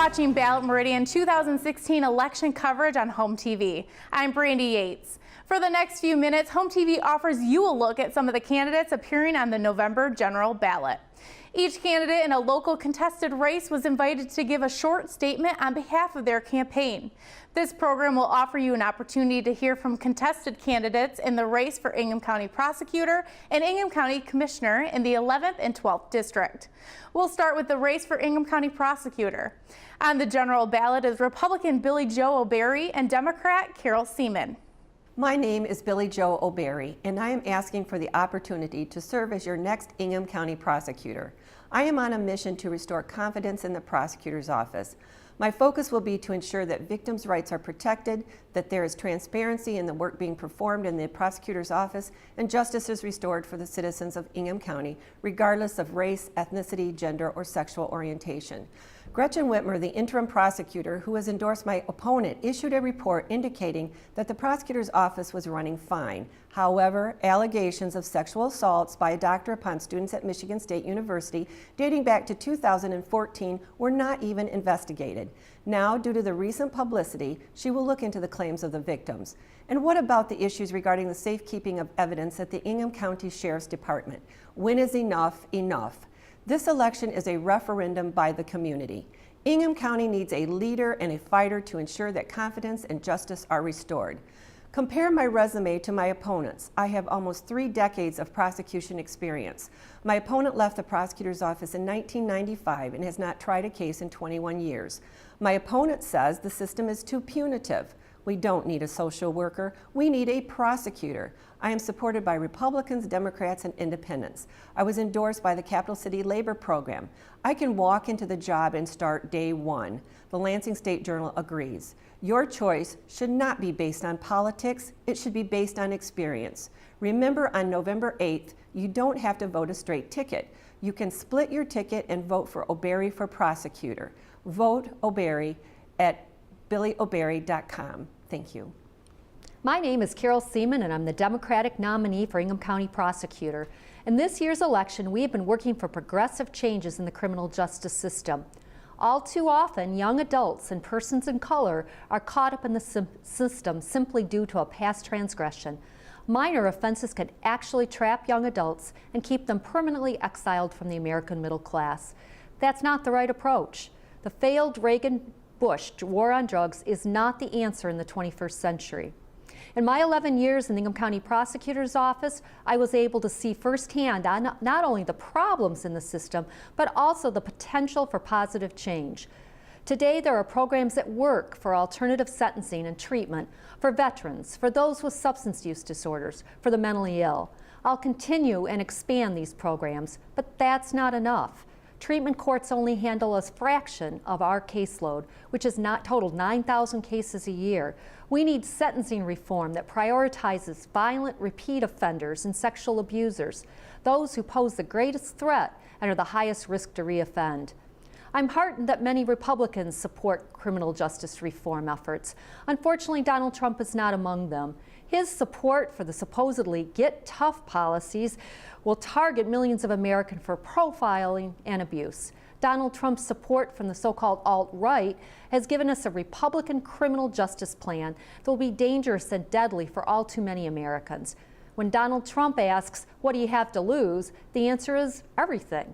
watching Ballot Meridian 2016 election coverage on HOMTV. I'm Brandy Yates. For the next few minutes, HOMTV offers you a look at some of the candidates appearing on the November general ballot. Each candidate in a local contested race was invited to give a short statement on behalf of their campaign. This program will offer you an opportunity to hear from contested candidates in the race for Ingham County Prosecutor and Ingham County Commissioner in the 11th and 12th District. We'll start with the race for Ingham County Prosecutor. On the general ballot is Republican Billy Joe O'Barry and Democrat Carol Seaman. My name is Billy Joe O'Barry, and I am asking for the opportunity to serve as your next Ingham County Prosecutor. I am on a mission to restore confidence in the prosecutor's office. My focus will be to ensure that victims' rights are protected, that there is transparency in the work being performed in the prosecutor's office, and justice is restored for the citizens of Ingham County, regardless of race, ethnicity, gender, or sexual orientation. Gretchen Whitmer, the interim prosecutor who has endorsed my opponent, issued a report indicating that the prosecutor's office was running fine. However, allegations of sexual assaults by a doctor upon students at Michigan State University dating back to 2014 were not even investigated. Now, due to the recent publicity, she will look into the claims of the victims. And what about the issues regarding the safekeeping of evidence at the Ingham County Sheriff's Department? When is enough enough? This election is a referendum by the community. Ingham County needs a leader and a fighter to ensure that confidence and justice are restored. Compare my resume to my opponent's. I have almost 3 decades of prosecution experience. My opponent left the prosecutor's office in 1995 and has not tried a case in 21 years. My opponent says the system is too punitive. We don't need a social worker. We need a prosecutor. I am supported by Republicans, Democrats, and Independents. I was endorsed by the Capital City Labor Program. I can walk into the job and start day one. The Lansing State Journal agrees. Your choice should not be based on politics. It should be based on experience. Remember, on November 8th, you don't have to vote a straight ticket. You can split your ticket and vote for O'Barry for prosecutor. Vote O'Barry at billyobarry.com. Thank you. My name is Carol Seaman, and I'm the Democratic nominee for Ingham County Prosecutor. In this year's election, we have been working for progressive changes in the criminal justice system. All too often, young adults and persons in color are caught up in the system simply due to a past transgression. Minor offenses can actually trap young adults and keep them permanently exiled from the American middle class. That's not the right approach. The failed Reagan-Bush war on drugs is not the answer in the 21st century. In my 11 years in the Ingham County Prosecutor's Office, I was able to see firsthand not only the problems in the system, but also the potential for positive change. Today, there are programs that work for alternative sentencing and treatment, for veterans, for those with substance use disorders, for the mentally ill. I'll continue and expand these programs, but that's not enough. Treatment courts only handle a fraction of our caseload, which has totaled 9,000 cases a year. We need sentencing reform that prioritizes violent repeat offenders and sexual abusers, those who pose the greatest threat and are the highest risk to reoffend. I'm heartened that many Republicans support criminal justice reform efforts. Unfortunately, Donald Trump is not among them. His support for the supposedly get tough policies will target millions of Americans for profiling and abuse. Donald Trump's support from the so-called alt-right has given us a Republican criminal justice plan that will be dangerous and deadly for all too many Americans. When Donald Trump asks, "What do you have to lose?" the answer is everything.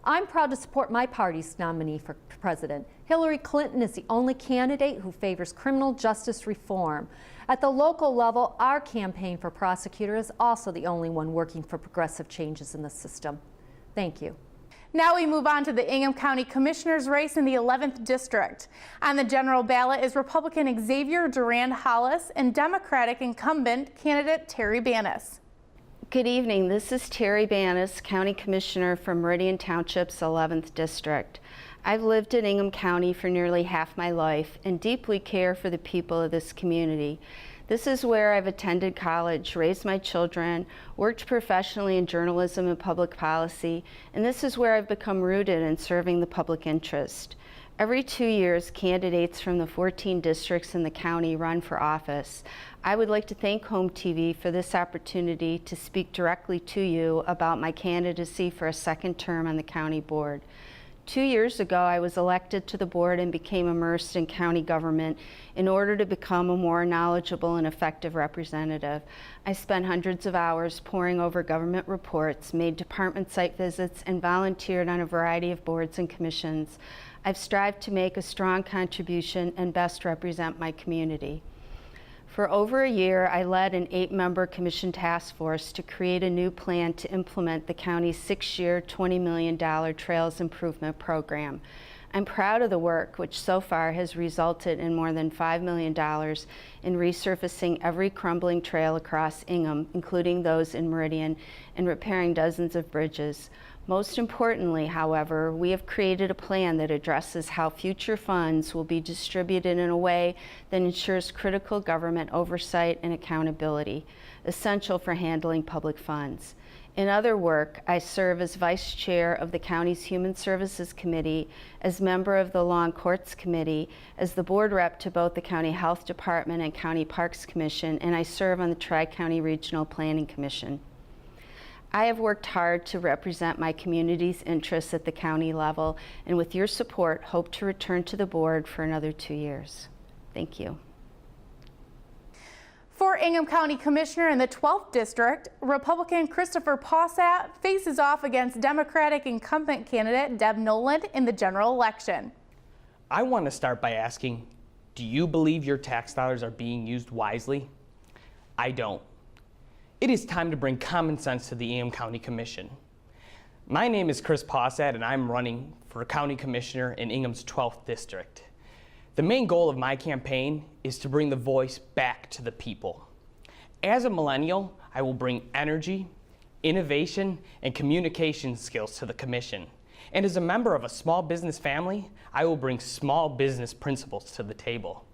I'm proud to support my party's nominee for president. Hillary Clinton is the only candidate who favors criminal justice reform. At the local level, our campaign for prosecutor is also the only one working for progressive changes in the system. Thank you. Now we move on to the Ingham County Commissioner's race in the 11th District. On the general ballot is Republican Xavier Durand Hollis and Democratic incumbent candidate Terry Banos. Good evening. This is Terry Banos, County Commissioner for Meridian Township's 11th District. I've lived in Ingham County for nearly half my life and deeply care for the people of this community. This is where I've attended college, raised my children, worked professionally in journalism and public policy, and this is where I've become rooted in serving the public interest. Every 2 years, candidates from the 14 districts in the county run for office. I would like to thank HOMTV for this opportunity to speak directly to you about my candidacy for a second term on the county board. 2 years ago, I was elected to the board and became immersed in county government in order to become a more knowledgeable and effective representative. I spent hundreds of hours poring over government reports, made department site visits, and volunteered on a variety of boards and commissions. I've strived to make a strong contribution and best represent my community. For over a year, I led an 8-member commission task force to create a new plan to implement the county's 6-year, $20 million Trails Improvement Program. I'm proud of the work, which so far has resulted in more than $5 million in resurfacing every crumbling trail across Ingham, including those in Meridian, and repairing dozens of bridges. Most importantly, however, we have created a plan that addresses how future funds will be distributed in a way that ensures critical government oversight and accountability, essential for handling public funds. In other work, I serve as Vice Chair of the County's Human Services Committee, as member of the Law and Courts Committee, as the board rep to both the County Health Department and County Parks Commission, and I serve on the Tri-County Regional Planning Commission. I have worked hard to represent my community's interests at the county level, and with your support, hope to return to the board for another 2 years. Thank you. For Ingham County Commissioner in the 12th District, Republican Christopher Pasa faces off against Democratic incumbent candidate Deb Nolan in the general election. I want to start by asking, do you believe your tax dollars are being used wisely? I don't. It is time to bring common sense to the Ingham County Commission. My name is Chris Possad, and I'm running for County Commissioner in Ingham's 12th District. The main goal of my campaign is to bring the voice back to the people. As a millennial, I will bring energy, innovation, and communication skills to the Commission. And as a member of a small business family, I will bring small business principles to the table.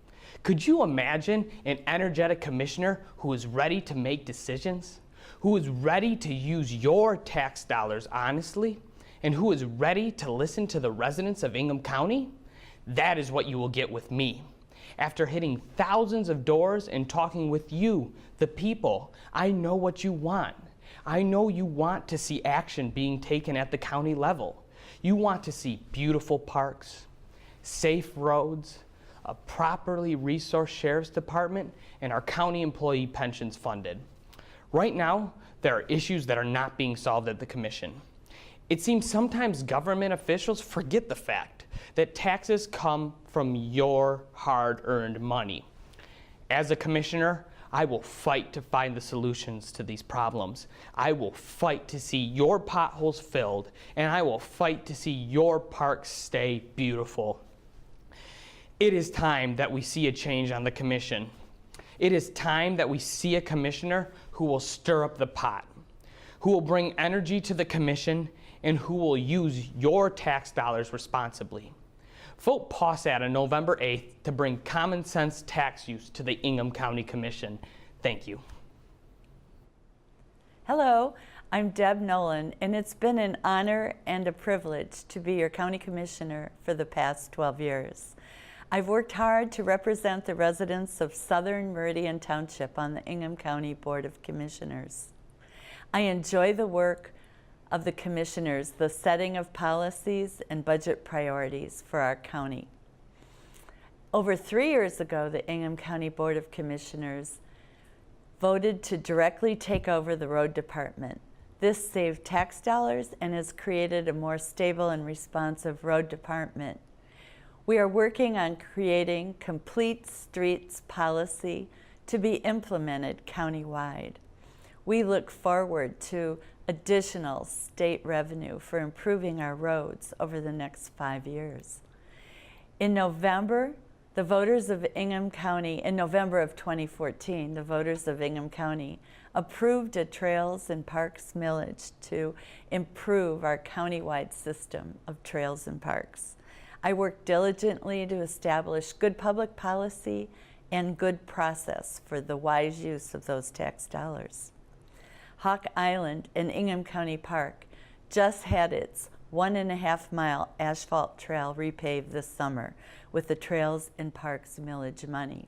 Could you imagine an energetic commissioner who is ready to make decisions, who is ready to use your tax dollars honestly, and who is ready to listen to the residents of Ingham County? That is what you will get with me. After hitting thousands of doors and talking with you, the people, I know what you want. I know you want to see action being taken at the county level. You want to see beautiful parks, safe roads, a properly resourced sheriff's department, and our county employee pensions funded. Right now, there are issues that are not being solved at the Commission. It seems sometimes government officials forget the fact that taxes come from your hard-earned money. As a commissioner, I will fight to find the solutions to these problems. I will fight to see your potholes filled, and I will fight to see your parks stay beautiful. It is time that we see a change on the Commission. It is time that we see a commissioner who will stir up the pot, who will bring energy to the Commission, and who will use your tax dollars responsibly. Vote Possad on November 8th to bring common sense tax use to the Ingham County Commission. Thank you. Hello, I'm Deb Nolan, and it's been an honor and a privilege to be your County Commissioner for the past 12 years. I've worked hard to represent the residents of Southern Meridian Township on the Ingham County Board of Commissioners. I enjoy the work of the commissioners, the setting of policies and budget priorities for our county. Over 3 years ago, the Ingham County Board of Commissioners voted to directly take over the road department. This saved tax dollars and has created a more stable and responsive road department. We are working on creating complete streets policy to be implemented countywide. We look forward to additional state revenue for improving our roads over the next 5 years. In November, the voters of Ingham County, in November of 2014, the voters of Ingham County approved a Trails and Parks millage to improve our countywide system of trails and parks. I worked diligently to establish good public policy and good process for the wise use of those tax dollars. Hawk Island and Ingham County Park just had its 1.5-mile asphalt trail repaved this summer with the Trails and Parks millage money.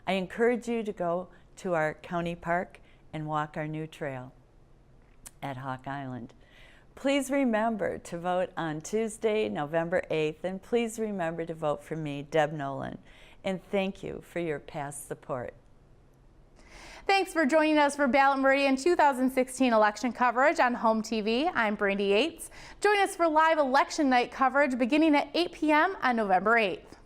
I encourage you to go to our county park and walk our new trail at Hawk Island. Please remember to vote on Tuesday, November 8th, and please remember to vote for me, Deb Nolan. And thank you for your past support. Thanks for joining us for Ballot Meridian 2016 election coverage on Home TV. I'm Brandy Yates. Join us for live election night coverage beginning at 8 p.m. on November 8th.